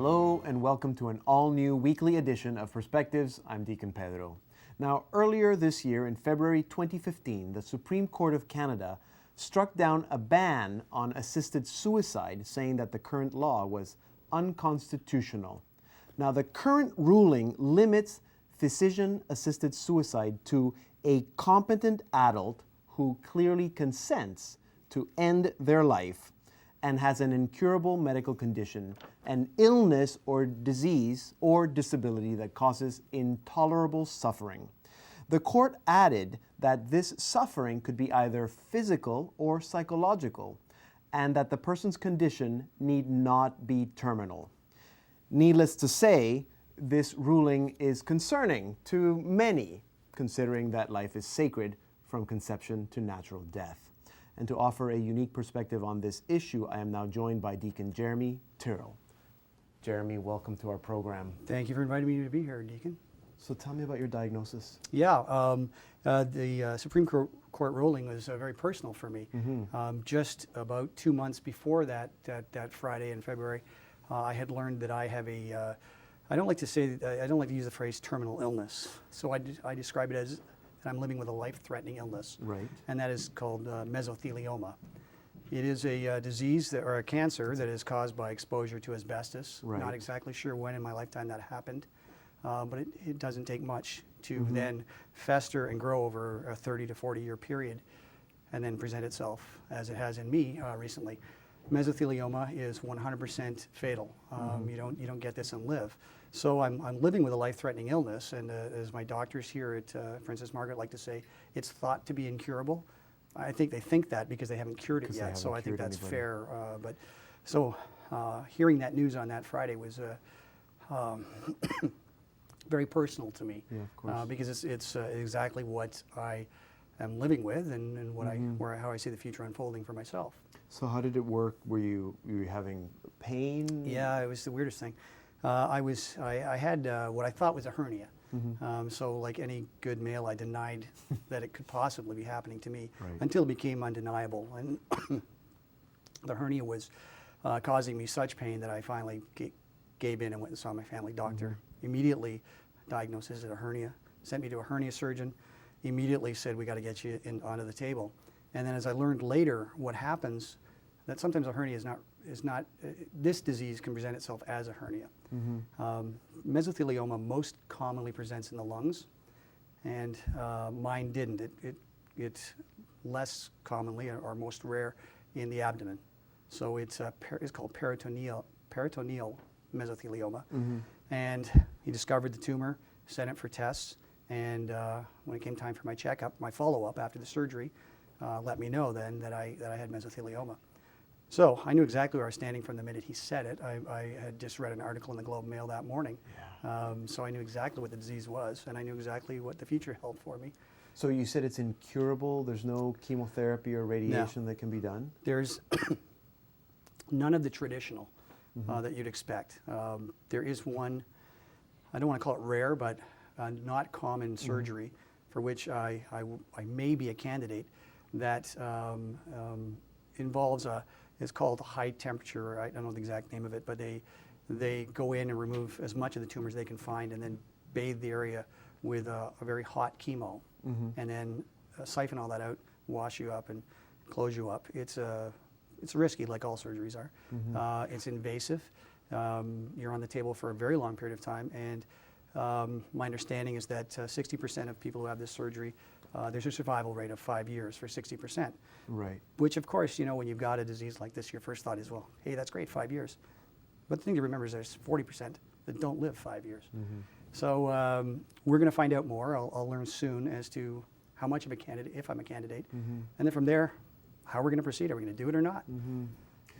Hello and welcome to an all-new weekly edition of Perspectives. I'm Deacon Pedro. Now, earlier this year, in February 2015, the Supreme Court of Canada struck down a ban on assisted suicide, saying that the current law was unconstitutional. Now, the current ruling limits physician-assisted suicide to a competent adult who clearly consents to end their life and has an incurable medical condition, an illness or disease or disability that causes intolerable suffering. The court added that this suffering could be either physical or psychological, and that the person's condition need not be terminal. Needless to say, this ruling is concerning to many, considering that life is sacred from conception to natural death. And to offer a unique perspective on this issue, I am now joined by Deacon Jeremy Tyrrell. Jeremy, welcome to our program. Thank you for inviting me to be here, Deacon. So tell me about your diagnosis. Yeah, the Supreme Court ruling was very personal for me. Just about 2 months before that Friday in February, I had learned that I have a, I don't like to use the phrase terminal illness. So I describe it as that I'm living with a life-threatening illness. Right. And that is called mesothelioma. It is a disease or a cancer that is caused by exposure to asbestos. Right. Not exactly sure when in my lifetime that happened, but it doesn't take much to then fester and grow over a 30 to 40 year period and then present itself as it has in me recently. Mesothelioma is 100% fatal. You don't get this and live. So I'm living with a life-threatening illness, and as my doctors here at Princess Margaret like to say, it's thought to be incurable. I think they think that because they haven't cured it yet, so I think that's fair. But so hearing that news on that Friday was very personal to me, because it's exactly what I am living with and what how I see the future unfolding for myself. So how did it work? Were you having pain? Yeah, it was the weirdest thing. I had what I thought was a hernia. So like any good male, I denied that it could possibly be happening to me until it became undeniable. And the hernia was causing me such pain that I finally gave in and went and saw my family doctor. Immediately diagnosed it as a hernia, sent me to a hernia surgeon, immediately said, we got to get you onto the table. And then as I learned later what happens, that sometimes a hernia is not this disease can present itself as a hernia. Mesothelioma most commonly presents in the lungs, and mine didn't. It less commonly or most rare in the abdomen. So it's called peritoneal mesothelioma. And he discovered the tumor, sent it for tests, and when it came time for my checkup, my follow-up after the surgery, let me know then that I had mesothelioma. So I knew exactly where I was standing from the minute he said it. I had just read an article in the Globe and Mail that morning. So I knew exactly what the disease was, and I knew exactly what the future held for me. So you said it's incurable? There's no chemotherapy or radiation that can be done? There's none of the traditional that you'd expect. There is one, I don't want to call it rare, but not common surgery for which I may be a candidate that involves it's called high temperature. I don't know the exact name of it, but they go in and remove as much of the tumors they can find and then bathe the area with a very hot chemo and then siphon all that out, wash you up and close you up. It's risky, like all surgeries are. It's invasive. You're on the table for a very long period of time, and my understanding is that 60% of people who have this surgery, there's a survival rate of 5 years for 60%. Right. Which, of course, you know, when you've got a disease like this, your first thought is, well, hey, that's great, 5 years. But the thing to remember is there's 40% that don't live 5 years. So we're going to find out more. I'll learn soon as to how much of a candidate, if I'm a candidate. And then from there, how are we going to proceed? Are we going to do it or not?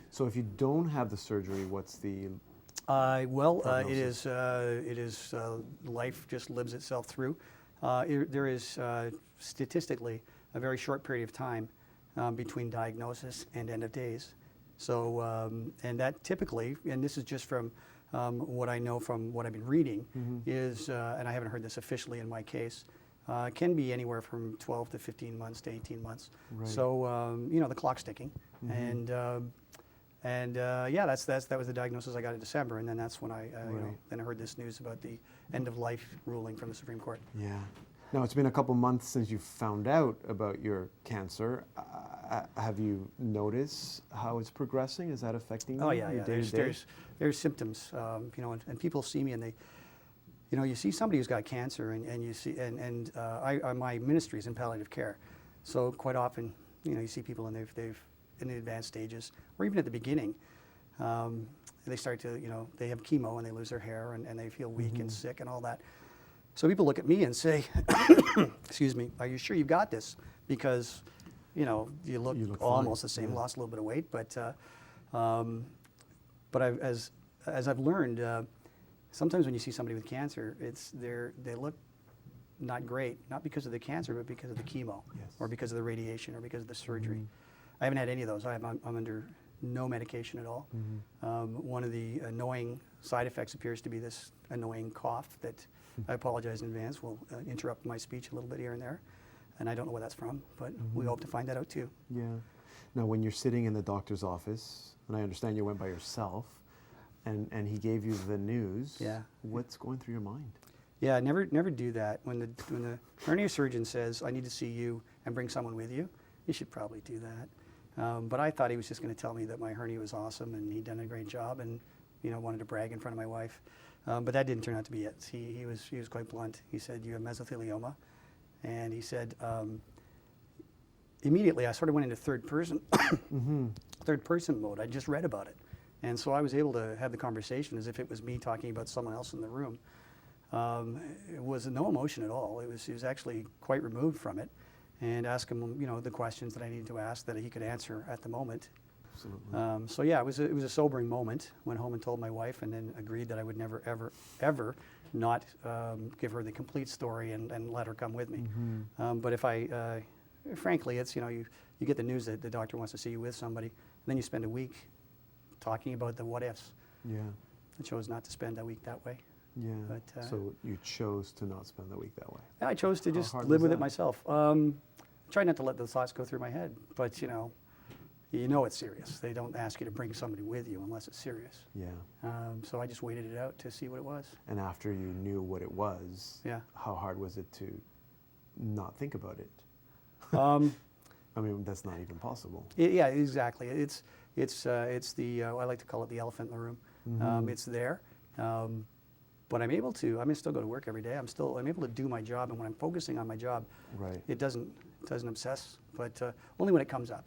So if you don't have the surgery, what's the it is life just lives itself through. There is statistically a very short period of time between diagnosis and end of days. So, and that typically, and this is just from what I know from what I've been reading, is, and I haven't heard this officially in my case, can be anywhere from 12 to 15 months to 18 months. Right. So, you know, the clock's ticking. And And yeah, that was the diagnosis I got in December, and then that's when I Right. then I heard this news about the end of life ruling from the Supreme Court. Yeah. Now, it's been a couple months since you found out about your cancer. Have you noticed how it's progressing? Is that affecting you? Oh yeah, your yeah. day-to-day? There's symptoms, and people see me and they, you see somebody who's got cancer, and you see, and my ministry is in palliative care, so quite often, you see people and they've in the advanced stages, or even at the beginning, they start to, they have chemo and they lose their hair and they feel weak and sick and all that. So people look at me and say, excuse me, are you sure you've got this? Because, you look almost the same, lost a little bit of weight, but as I've learned, sometimes when you see somebody with cancer, they look not great, not because of the cancer, but because of the chemo, or because of the radiation, or because of the surgery. I haven't had any of those. I'm under no medication at all. One of the annoying side effects appears to be this annoying cough that, I apologize in advance, will interrupt my speech a little bit here and there. And I don't know where that's from, but we hope to find that out too. Yeah. Now, when you're sitting in the doctor's office, and I understand you went by yourself, and he gave you the news, what's going through your mind? Yeah, never do that. When the hernia surgeon says, I need to see you and bring someone with you, you should probably do that. But I thought he was just going to tell me that my hernia was awesome and he'd done a great job and wanted to brag in front of my wife. But that didn't turn out to be it. He was quite blunt. He said, you have mesothelioma. And he said, immediately I sort of went into third person mode. I just read about it. And so I was able to have the conversation as if it was me talking about someone else in the room. It was no emotion at all. He was actually quite removed from it, and ask him, the questions that I needed to ask that he could answer at the moment. Absolutely. So yeah, it was a sobering moment. Went home and told my wife, and then agreed that I would never, ever, ever not give her the complete story and let her come with me. But if frankly, it's you get the news that the doctor wants to see you with somebody, and then you spend a week talking about the what ifs. Yeah. I chose not to spend that week that way. Yeah. But, so you chose to not spend the week that way. I chose to just hard live was with it that? myself. Try not to let those thoughts go through my head, but it's serious. They don't ask you to bring somebody with you unless it's serious. Yeah. So I just waited it out to see what it was. And after you knew what it was, how hard was it to not think about it? I mean, that's not even possible. Yeah, exactly. It's the I like to call it the elephant in the room. It's there, but I'm able to. I still go to work every day. I'm able to do my job, and when I'm focusing on my job, it doesn't obsess. But only when it comes up.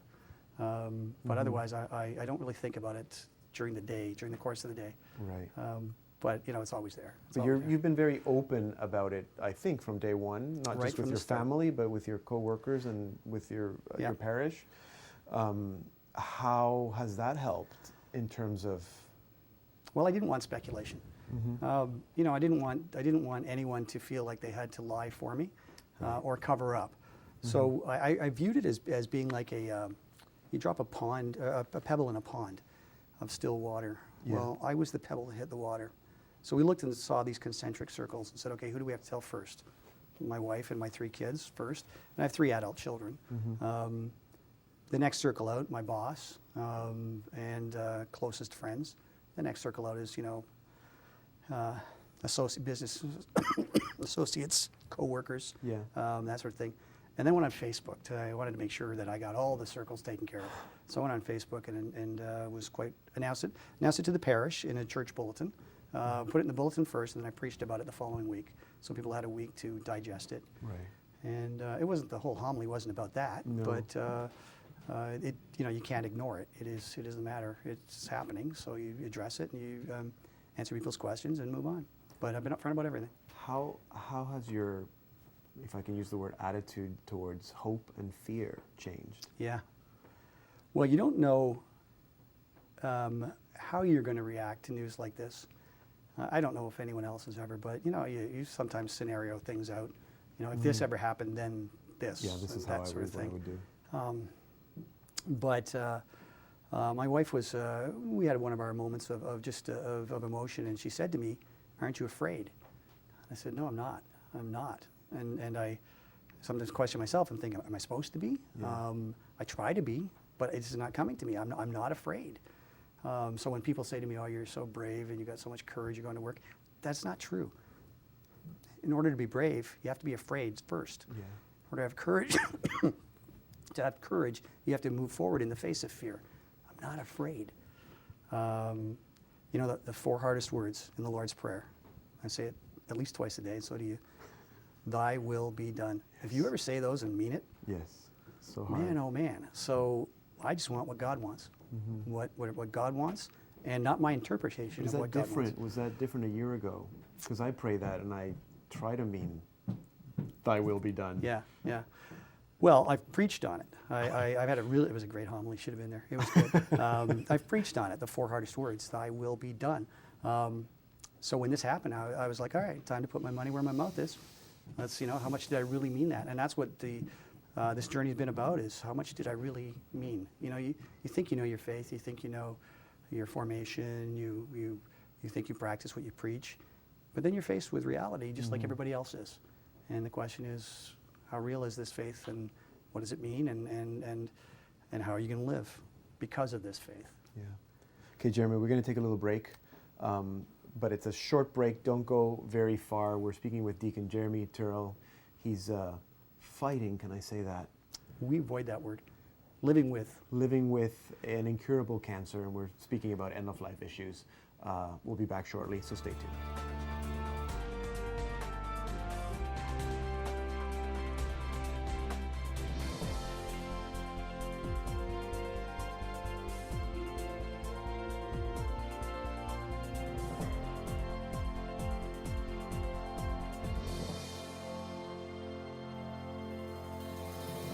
But otherwise, I don't really think about it during the course of the day. Right. But it's always there. But you've been very open about it, I think, from day one, not just with your family, but with your coworkers and with your parish. How has that helped in terms of? Well, I didn't want speculation. I didn't want anyone to feel like they had to lie for me or cover up. So I viewed it as being like you drop a pebble in a pond of still water. Yeah. Well, I was the pebble that hit the water. So we looked and saw these concentric circles and said, okay, who do we have to tell first? My wife and my 3 kids first, and I have 3 adult children. The next circle out, my boss and closest friends. The next circle out is, business associates, co-workers, that sort of thing. And then went on Facebook. I wanted to make sure that I got all the circles taken care of. So I went on Facebook and was announced it to the parish in a church bulletin. Put it in the bulletin first, and then I preached about it the following week. So people had a week to digest it. Right. And it wasn't, the whole homily wasn't about that, but you can't ignore it. It is the matter. It's happening, so you address it and you answer people's questions and move on. But I've been upfront about everything. How has your, if I can use the word, attitude towards hope and fear changed? Yeah. Well, you don't know how you're going to react to news like this. I don't know if anyone else has ever, but you sometimes scenario things out. If this ever happened, then this. Yeah, this is how I would do. But my wife was. We had one of our moments of emotion, and she said to me, "Aren't you afraid?" I said, "No, I'm not. I'm not." And I sometimes question myself and think, "Am I supposed to be?" Yeah. I try to be, but it's not coming to me. I'm not afraid. So when people say to me, oh, you're so brave and you got so much courage, you're going to work, that's not true. In order to be brave, you have to be afraid first. Yeah. In order to have courage, you have to move forward in the face of fear. I'm not afraid. You know, the 4 hardest words in the Lord's Prayer. I say it at least twice a day, and so do you. Thy will be done. If you ever say those and mean it, Yes. So hard. man, oh man. So I just want what God wants. What God wants, and not my interpretation Was of that what God different? wants. Was that different a year ago? Because I pray that and I try to mean thy will be done. Yeah, yeah. Well, I've preached on it. I've had it was a great homily, should have been there. It was good. I've preached on it, the 4 hardest words, thy will be done. So when this happened, I was like, all right, time to put my money where my mouth is. Let's, you know, how much did I really mean that? And that's what this journey has been about, is how much did I really mean? You know, you think you know your faith, you think you know your formation, you think you practice what you preach, but then you're faced with reality just like everybody else is. And the question is, how real is this faith, and what does it mean, and how are you going to live because of this faith? Yeah. Okay, Jeremy, we're going to take a little break, but it's a short break. Don't go very far. We're speaking with Deacon Jeremy Tyrrell. He's fighting, can I say that? We avoid that word. Living with an incurable cancer, and we're speaking about end-of-life issues. We'll be back shortly, so stay tuned.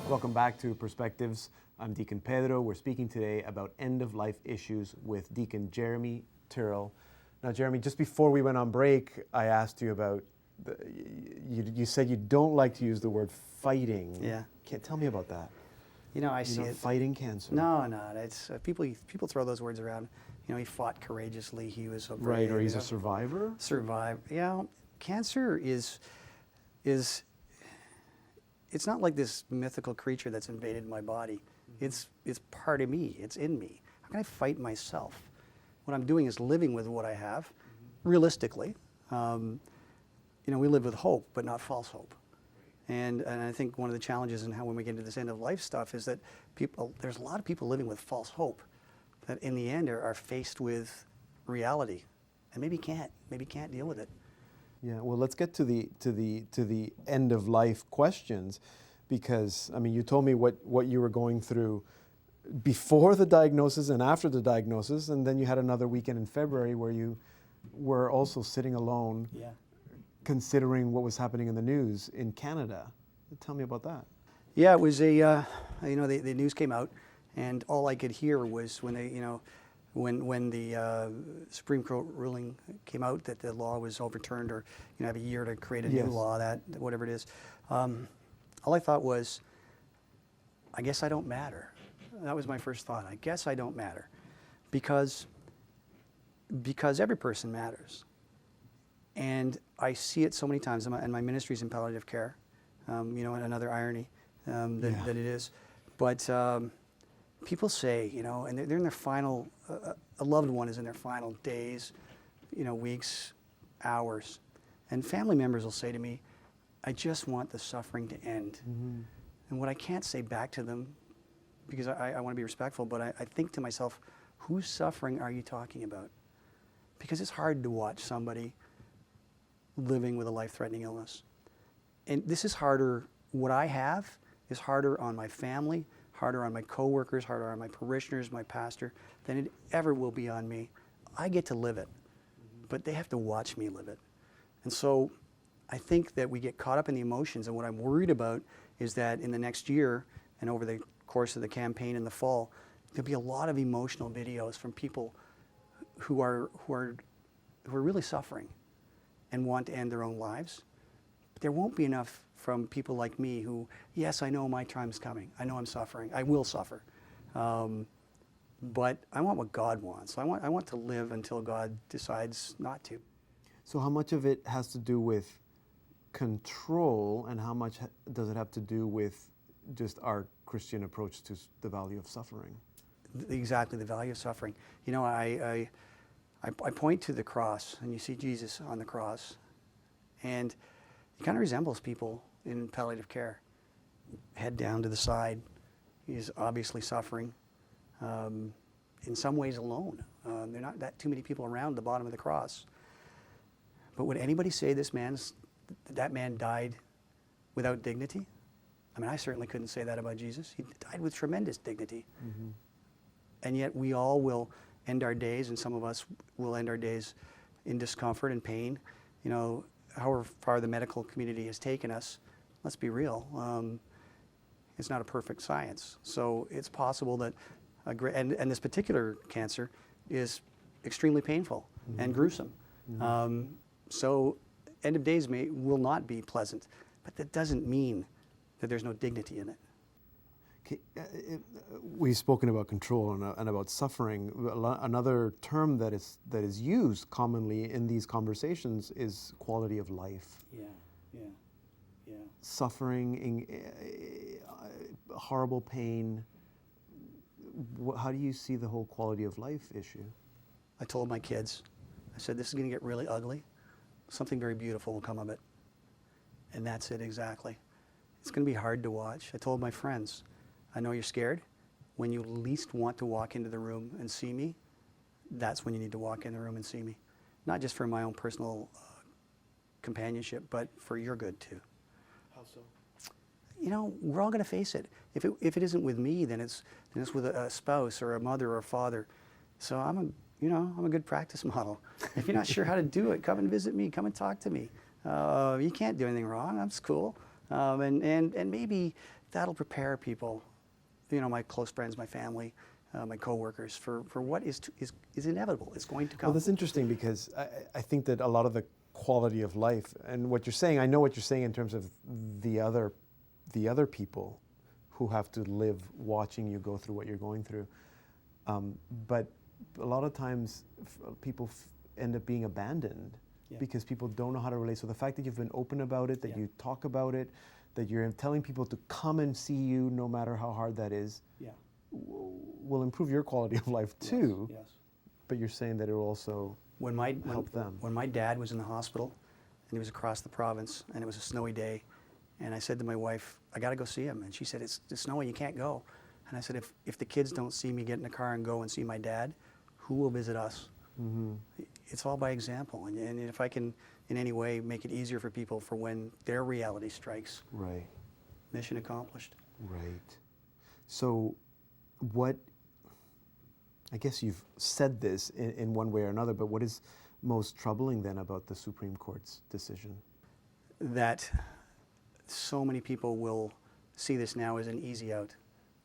Welcome back to Perspectives. I'm Deacon Pedro. We're speaking today about end-of-life issues with Deacon Jeremy Tyrrell. Now, Jeremy, just before we went on break, I asked you about, you said you don't like to use the word fighting. Yeah. Tell me about that. You know, I see it. Fighting cancer. No, it's people throw those words around. You know, he fought courageously. He was so brave. Right, or he's you know. a survivor? Survive. Yeah, cancer is it's not like this mythical creature that's invaded my body. It's part of me. It's in me. How can I fight myself? What I'm doing is living with what I have, realistically. You know, we live with hope, but not false hope. And I think one of the challenges in how when we get into this end of life stuff is that there's a lot of people living with false hope that in the end are faced with reality, and maybe can't deal with it. Yeah, well, let's get to the end of life questions, because I mean, you told me what you were going through before the diagnosis and after the diagnosis, and then you had another weekend in February where you were also sitting alone, considering what was happening in the news in Canada. Tell me about that. Yeah, it was you know, the news came out, and all I could hear was when they, you know, when the Supreme Court ruling came out that the law was overturned, or you know, have a year to create a new law, that whatever it is. All I thought was, I guess I don't matter. That was my first thought. I guess I don't matter, because every person matters, and I see it so many times. And my ministry's in palliative care. You know, another irony that it is, but. People say, you know, and they're in their final, a loved one is in their final days, you know, weeks, hours. And family members will say to me, I just want the suffering to end. And what I can't say back to them, because I want to be respectful, but I think to myself, whose suffering are you talking about? Because it's hard to watch somebody living with a life-threatening illness. And this is harder, what I have is harder on my family, harder on my coworkers, harder on my parishioners, my pastor, than it ever will be on me. I get to live it, but they have to watch me live it. And so I think that we get caught up in the emotions, and what I'm worried about is that in the next year and over the course of the campaign in the fall, there'll be a lot of emotional videos from people who are really suffering and want to end their own lives. But there won't be enough from people like me who, yes, I know my time's coming. I know I'm suffering. I will suffer. But I want what God wants. I want to live until God decides not to. So how much of it has to do with control, and how much does it have to do with just our Christian approach to the value of suffering? exactly the value of suffering. You know, I point to the cross, and you see Jesus on the cross, and he kind of resembles people in palliative care. Head down to the side. He's obviously suffering. In some ways alone. There are not that too many people around the bottom of the cross. But would anybody say that man died without dignity? I mean, I certainly couldn't say that about Jesus. He died with tremendous dignity. Mm-hmm. And yet we all will end our days, and some of us will end our days in discomfort and pain. You know, however far the medical community has taken us, let's be real, it's not a perfect science. So it's possible that and this particular cancer is extremely painful and gruesome. So end of days will not be pleasant, but that doesn't mean that there's no dignity in it. Okay, we've spoken about control and about suffering. Another term that is used commonly in these conversations is quality of life. Yeah. Suffering, horrible pain. How do you see the whole quality of life issue? I told my kids, I said, this is going to get really ugly. Something very beautiful will come of it. And that's it exactly. It's going to be hard to watch. I told my friends, I know you're scared. When you least want to walk into the room and see me, that's when you need to walk in the room and see me. Not just for my own personal companionship, but for your good too. How so? You know, we're all going to face it. If it isn't with me, then it's with a spouse or a mother or a father. So I'm a good practice model. If you're not sure how to do it, come and visit me. Come and talk to me. You can't do anything wrong. That's cool. And maybe that'll prepare people, you know, my close friends, my family, my coworkers, for what is inevitable. It's going to come. Well, that's interesting because I think that a lot of the quality of life and what you're saying, I know what you're saying in terms of the other people who have to live watching you go through what you're going through. But a lot of times people end up being abandoned because people don't know how to relate. So the fact that you've been open about it, that you talk about it, that you're telling people to come and see you no matter how hard that is, will improve your quality of life too. Yes. But you're saying that it will also help them. When my dad was in the hospital and he was across the province and it was a snowy day, and I said to my wife, I got to go see him. And she said, it's snowing, you can't go. And I said, if the kids don't see me get in the car and go and see my dad, who will visit us? Mm-hmm. It's all by example. And if I can in any way make it easier for people for when their reality strikes, right, mission accomplished. Right. So I guess you've said this in one way or another, but what is most troubling then about the Supreme Court's decision? That so many people will see this now as an easy out,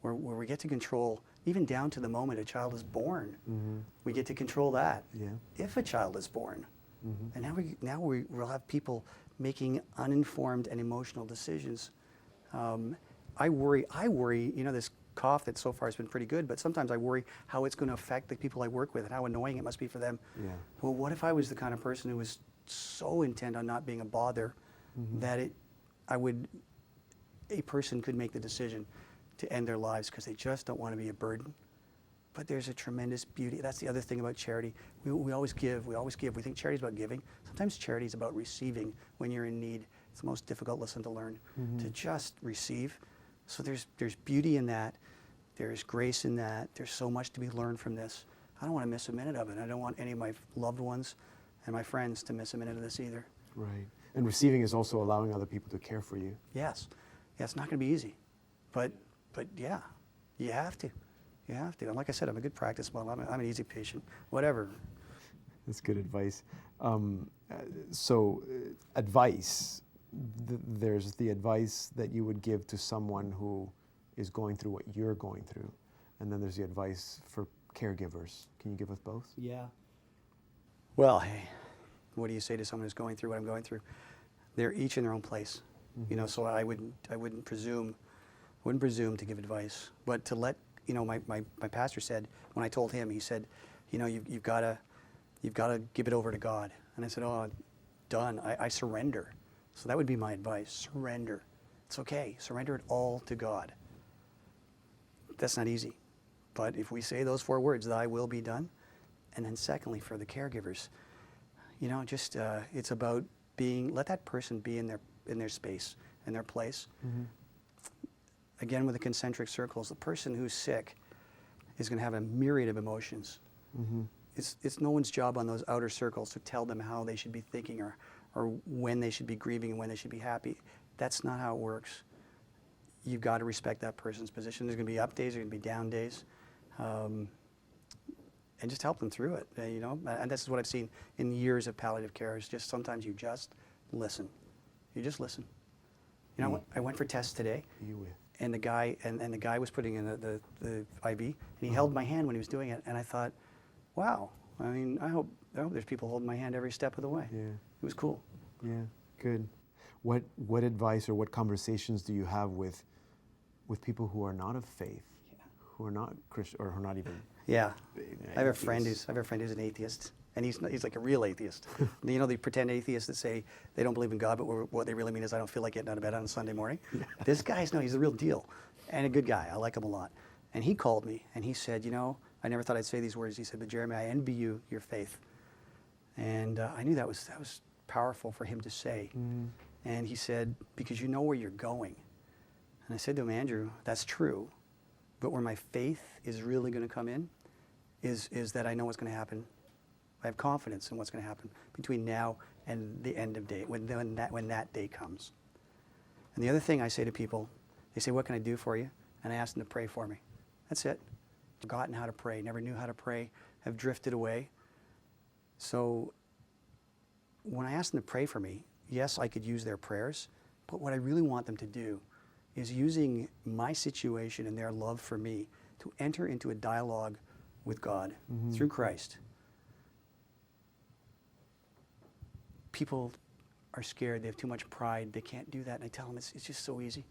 where we get to control, even down to the moment a child is born. Mm-hmm. We get to control that. Yeah. If a child is born. Mm-hmm. And now we'll have people making uninformed and emotional decisions. I worry, you know, this cough that so far has been pretty good, but sometimes I worry how it's going to affect the people I work with and how annoying it must be for them. Yeah. Well, what if I was the kind of person who was so intent on not being a bother that a person could make the decision to end their lives because they just don't want to be a burden. But there's a tremendous beauty. That's the other thing about charity. We always give. We think charity is about giving. Sometimes charity is about receiving when you're in need. It's the most difficult lesson to learn, to just receive. So there's beauty in that. There's grace in that. There's so much to be learned from this. I don't want to miss a minute of it. I don't want any of my loved ones and my friends to miss a minute of this either. Right. And receiving is also allowing other people to care for you. Yes. Yeah, it's not going to be easy. But yeah, you have to. You have to. And like I said, I'm a good practice model. I'm an easy patient. Whatever. That's good advice. Advice. There's the advice that you would give to someone who is going through what you're going through. And then there's the advice for caregivers. Can you give us both? Yeah. Well, hey, what do you say to someone who's going through what I'm going through? They're each in their own place. Mm-hmm. You know, so I wouldn't presume to give advice, but to let, you know, my pastor said, when I told him, he said, you know, you've got to give it over to God. And I said, oh, done. I surrender. So that would be my advice. Surrender. It's okay. Surrender it all to God. That's not easy, But if we say those 4 words, thy will be done. And then secondly, for the caregivers, you know, just it's about let that person be in their space, in their place. Mm-hmm. Again, with the concentric circles, the person who's sick is going to have a myriad of emotions. Mm-hmm. It's no one's job on those outer circles to tell them how they should be thinking or when they should be grieving and when they should be happy. That's not how it works. You've got to respect that person's position. There's going to be up days, there's going to be down days. And just help them through it, you know. And this is what I've seen in years of palliative care, is just sometimes you just listen. You just listen. You know, I went for tests today, and the guy was putting in the IV, and he held my hand when he was doing it, and I thought, wow, I mean, I hope there's people holding my hand every step of the way. Yeah. It was cool. Yeah, good. What advice or what conversations do you have with people who are not of faith, who are not Christian, or who are not even? Yeah, I have a friend who's an atheist, and he's like a real atheist. You know, the pretend atheists that say they don't believe in God, but what they really mean is I don't feel like getting out of bed on a Sunday morning. Yeah. This guy's he's the real deal, and a good guy. I like him a lot. And he called me and he said, you know, I never thought I'd say these words. He said, but Jeremy, I envy you your faith, and I knew that was powerful for him to say. Mm. And he said, because you know where you're going. And I said to him, Andrew, that's true, but where my faith is really going to come in is that I know what's going to happen. I have confidence in what's going to happen between now and the end of day, when that day comes. And the other thing I say to people, they say, what can I do for you? And I ask them to pray for me. That's it. Forgotten how to pray, never knew how to pray, have drifted away. So when I ask them to pray for me, yes, I could use their prayers, but what I really want them to do is using my situation and their love for me to enter into a dialogue with God through Christ. People are scared, they have too much pride, they can't do that, and I tell them it's just so easy.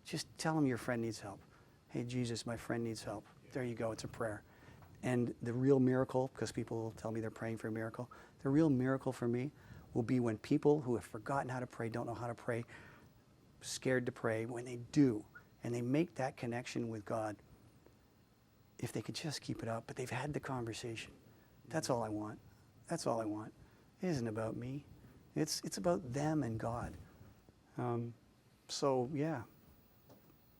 Just tell them your friend needs help. Hey, Jesus, my friend needs help. There you go, it's a prayer. And the real miracle, because people tell me they're praying for a miracle, the real miracle for me will be when people who have forgotten how to pray, don't know how to pray, scared to pray, when they do, and they make that connection with God, if they could just keep it up, but they've had the conversation. That's all I want. That's all I want. It isn't about me. It's about them and God. So yeah,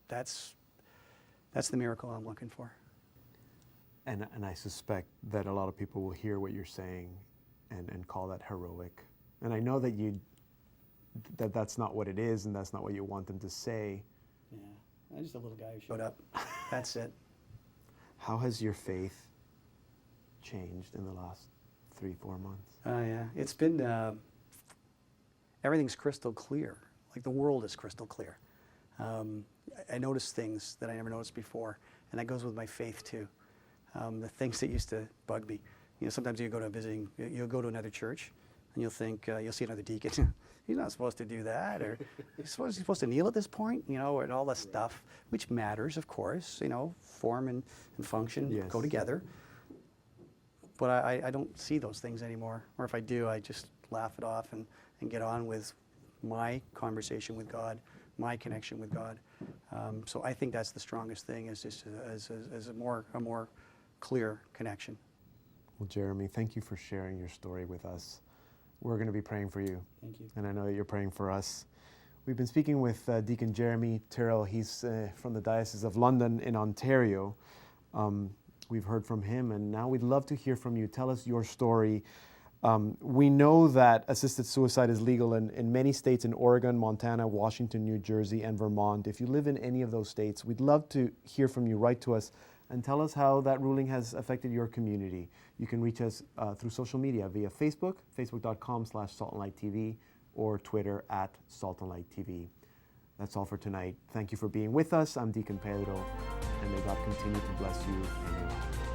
that's the miracle I'm looking for. And I suspect that a lot of people will hear what you're saying and call that heroic. And I know that that's not what it is, and that's not what you want them to say. Yeah, I'm just a little guy who showed up. That's it. How has your faith changed in the last 3-4 months? Yeah, it's been, everything's crystal clear. Like the world is crystal clear. I notice things that I never noticed before, and that goes with my faith too. The things that used to bug me. You know, sometimes you'll go to another church, and you'll think, you'll see another deacon. He's not supposed to do that, or he's supposed to kneel at this point, you know, and all that stuff, which matters, of course. You know, form and function go together. But I don't see those things anymore. Or if I do, I just laugh it off and get on with my conversation with God, my connection with God. So I think that's the strongest thing, is just as a more clear connection. Well, Jeremy, thank you for sharing your story with us. We're going to be praying for you. Thank you. And I know that you're praying for us. We've been speaking with Deacon Jeremy Tyrrell. He's from the Diocese of London in Ontario. We've heard from him, and now we'd love to hear from you. Tell us your story. We know that assisted suicide is legal in many states in Oregon, Montana, Washington, New Jersey, and Vermont. If you live in any of those states, we'd love to hear from you. Write to us and tell us how that ruling has affected your community. You can reach us through social media via Facebook, facebook.com/saltandlighttv, or Twitter @saltandlighttv. That's all for tonight. Thank you for being with us. I'm Deacon Pedro, and may God continue to bless you and your life.